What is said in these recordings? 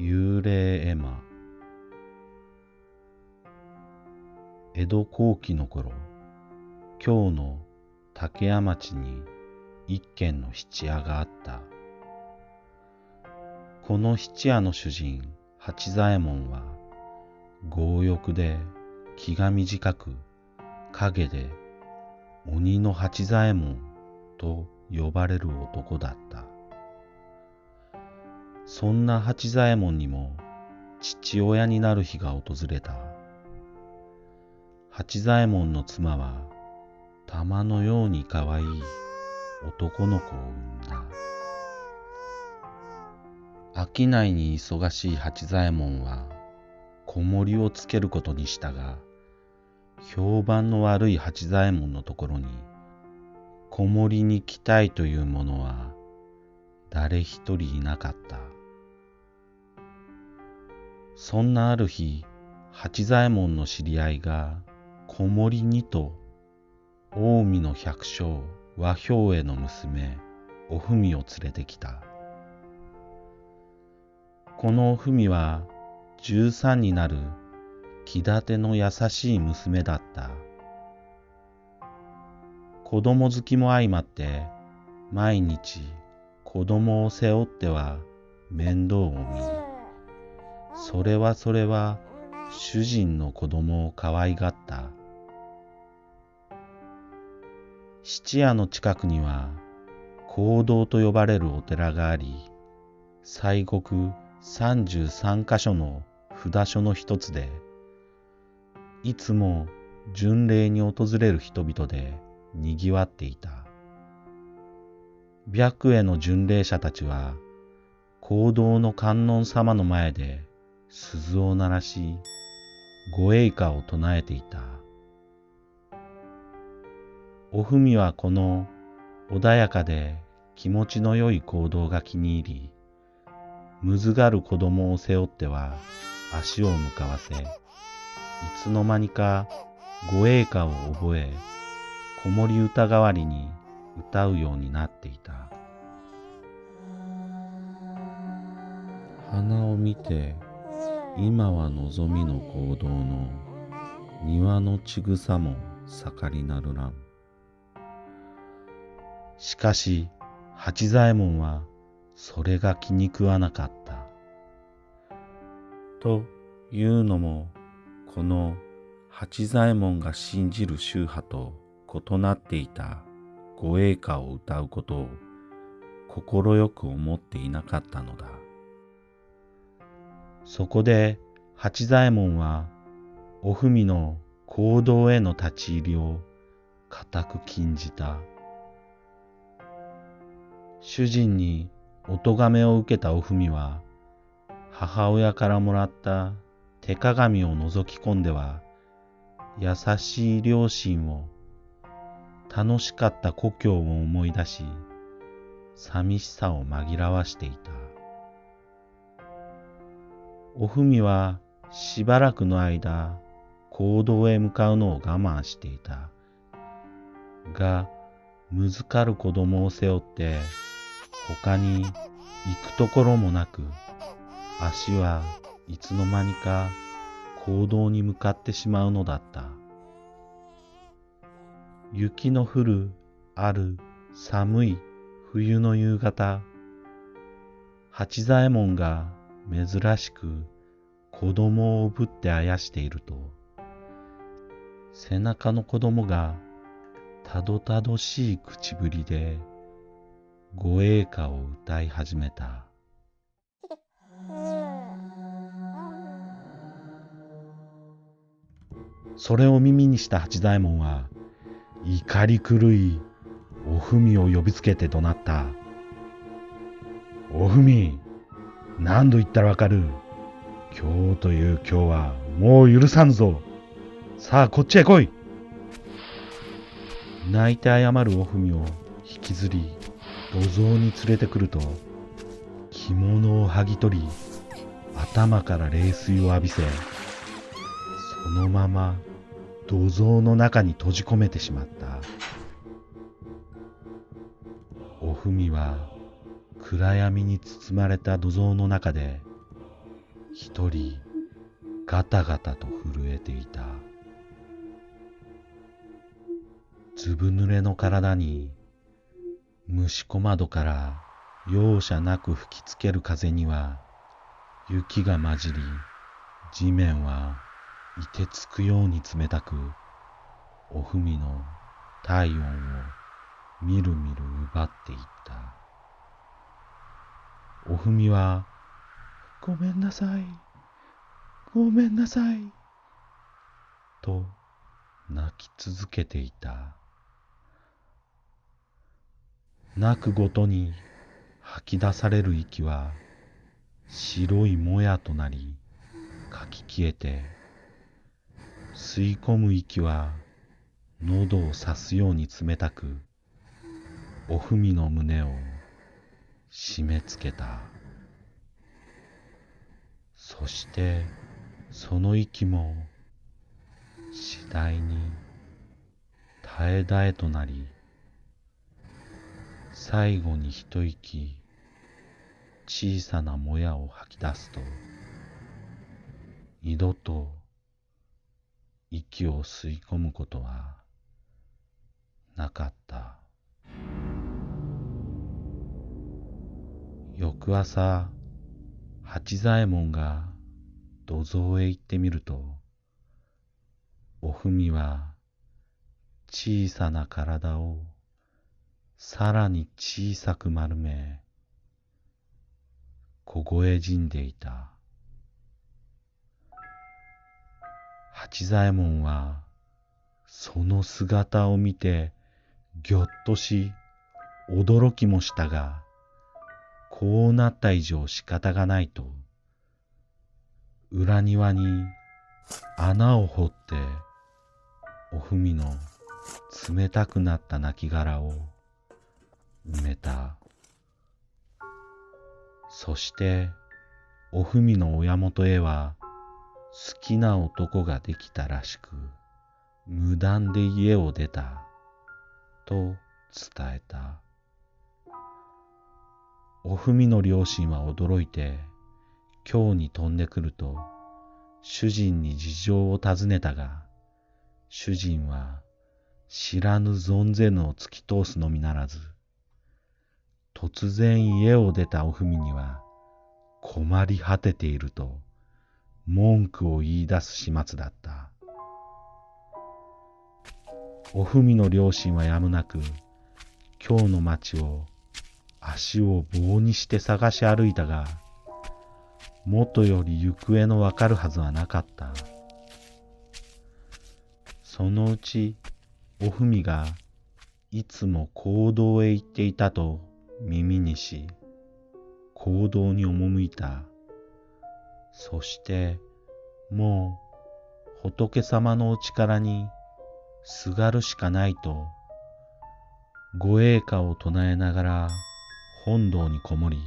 幽霊絵馬。江戸後期の頃、京の竹屋町に一軒の質屋があった。この質屋の主人八左衛門は強欲で気が短く、陰で鬼の八左衛門と呼ばれる男だった。そんな八左衛門にも父親になる日が訪れた。八左衛門の妻は玉のようにかわいい男の子を産んだ。商いに忙しい八左衛門は子守をつけることにしたが、評判の悪い八左衛門のところに子守に来たいという者は誰一人いなかった。そんなある日、八左衛門の知り合いが子守にと近江の百姓和兵衛の娘おふみを連れてきた。このおふみは13になる気立ての優しい娘だった。子供好きも相まって毎日子供を背負っては面倒を見、それは主人の子供を可愛がった。質屋の近くには講堂と呼ばれるお寺があり、西国33カ所の札所の一つで、いつも巡礼に訪れる人々でにぎわっていた。白衣の巡礼者たちは講堂の観音様の前で鈴を鳴らし、御詠歌を唱えていた。おふみはこの穏やかで気持ちの良い行動が気に入り、むずがる子供を背負っては足を向かわせ、いつの間にか御詠歌を覚え、子守歌代わりに歌うようになっていた。花を見て今は望みの講堂の庭のちぐさも盛りなるらん。しかし八左衛門はそれが気に食わなかった。というのも、この八左衛門が信じる宗派と異なっていた御詠歌を歌うことを快く思っていなかったのだ。そこで八左衛門はおふみの講堂への立ち入りを固く禁じた。主人にお咎めを受けたおふみは、母親からもらった手鏡を覗き込んでは、優しい両親を、楽しかった故郷を思い出し、寂しさを紛らわしていた。おふみはしばらくの間、講堂へ向かうのを我慢していた。が、むずかる子供を背負って、他に行くところもなく、足はいつの間にか講堂に向かってしまうのだった。雪の降るある寒い冬の夕方、八左衛門が珍しく子供をおぶってあやしていると、背中の子供がたどたどしい口ぶりで御詠歌を歌い始めた。それを耳にした八左衛門は怒り狂いおふみを呼びつけて怒鳴った。おふみ、何度言ったらわかる。今日という今日はもう許さんぞ。さあこっちへ来い。泣いて謝るおふみを引きずり土蔵に連れてくると、着物を剥ぎ取り頭から冷水を浴びせ、そのまま土蔵の中に閉じ込めてしまった。おふみは暗闇に包まれた土蔵の中で一人ガタガタと震えていた。ずぶ濡れの体に虫小窓から容赦なく吹きつける風には雪が混じり、地面は凍てつくように冷たく、おふみの体温をみるみる奪っていった。おふみは、ごめんなさい、ごめんなさい、と泣き続けていた。泣くごとに吐き出される息は白いもやとなりかき消えて、吸い込む息は喉を刺すように冷たく、おふみの胸を締め付けた。そしてその息も次第に絶え絶えとなり、最後に一息小さなもやを吐き出すと、二度と息を吸い込むことはなかった。翌朝、八左衛門が土蔵へ行ってみると、おふみは小さな体をさらに小さく丸め、凍え死んでいた。八左衛門はその姿を見てぎょっとし驚きもしたが、こうなった以上仕方がないと、裏庭に穴を掘っておふみの冷たくなった亡骸を埋めた。そしておふみの親元へは好きな男ができたらしく、無断で家を出たと伝えた。おふみの両親は驚いて京に飛んでくると、主人に事情を尋ねたが、主人は知らぬ存ぜぬを突き通すのみならず、突然家を出たおふみには困り果てていると文句を言い出す始末だった。おふみの両親はやむなく京の町を足を棒にして探し歩いたが、元より行方のわかるはずはなかった。そのうちおふみがいつも講堂へ行っていたと耳にし、講堂に赴いた。そしてもう仏様のお力にすがるしかないと、御栄歌を唱えながら本堂にこもり、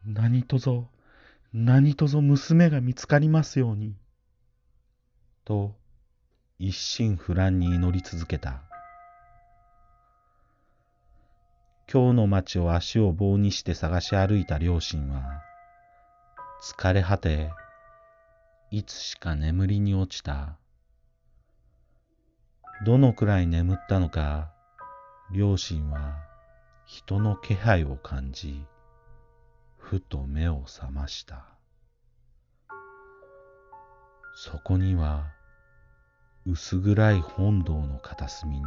何とぞ何とぞ娘が見つかりますようにと一心不乱に祈り続けた。京の町を足を棒にして探し歩いた両親は疲れ果て、いつしか眠りに落ちた。どのくらい眠ったのか、両親は人の気配を感じ、ふと目を覚ました。そこには薄暗い本堂の片隅に、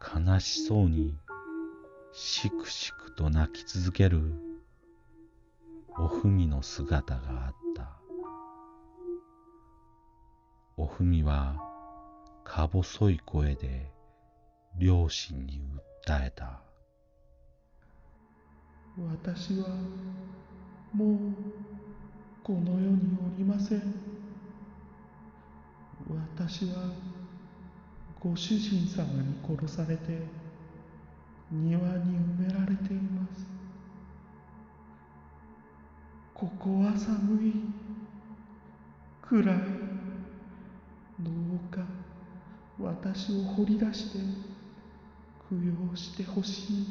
悲しそうにしくしくと泣き続けるおふみの姿があった。おふみはか細い声で両親に訴えた。私はもうこの世におりません。私はご主人様に殺されて庭に埋められています。ここは寒い、暗い。どうか私を掘り出して供養してほしい。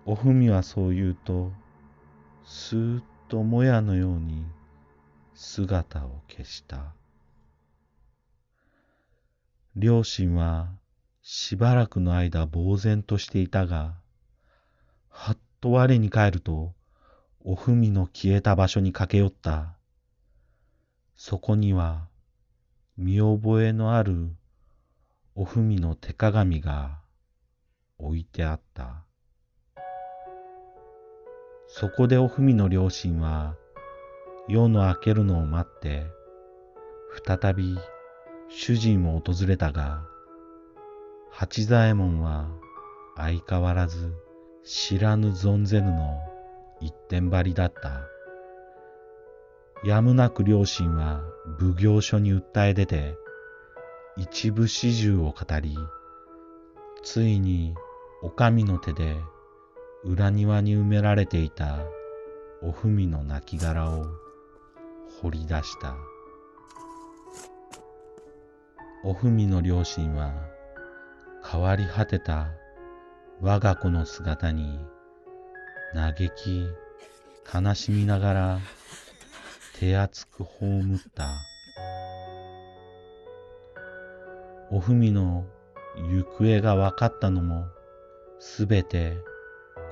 おふみはそう言うと、すーっともやのように姿を消した。両親はしばらくの間呆然としていたが、はっと我に返ると、おふみの消えた場所に駆け寄った。そこには見覚えのあるおふみの手鏡が置いてあった。そこでおふみの両親は夜の明けるのを待って再び主人を訪れたが、八左衛門は相変わらず知らぬ存ぜぬの一点張りだった。やむなく両親は奉行所に訴え出て一部始終を語り、ついにお上の手で裏庭に埋められていたおふみの亡骸を掘り出した。おふみの両親は変わり果てた我が子の姿に嘆き悲しみながら手厚く葬った。おふみの行方が分かったのもすべて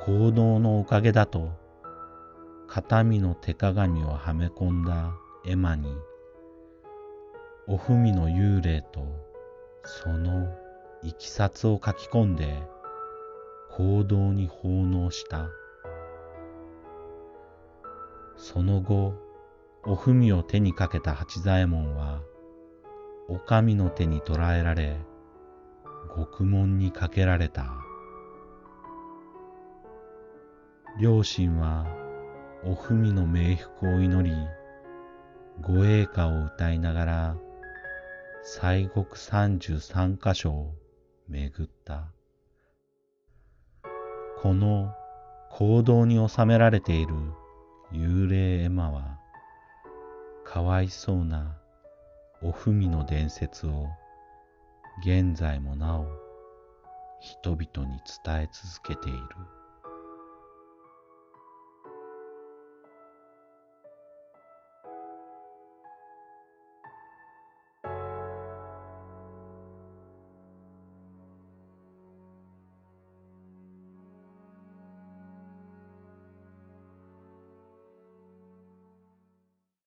行動のおかげだと、形見の手鏡をはめ込んだ絵馬におふみの幽霊とそのいきさつを書き込んで行動に奉納した。その後、おふみを手にかけた八左衛門はお上の手に捕らえられ獄門にかけられた。両親はおふみの冥福を祈り、御栄歌を歌いながら西国33カ所を巡った。この講堂に収められている幽霊絵馬は、かわいそうなおふみの伝説を現在もなお人々に伝え続けている。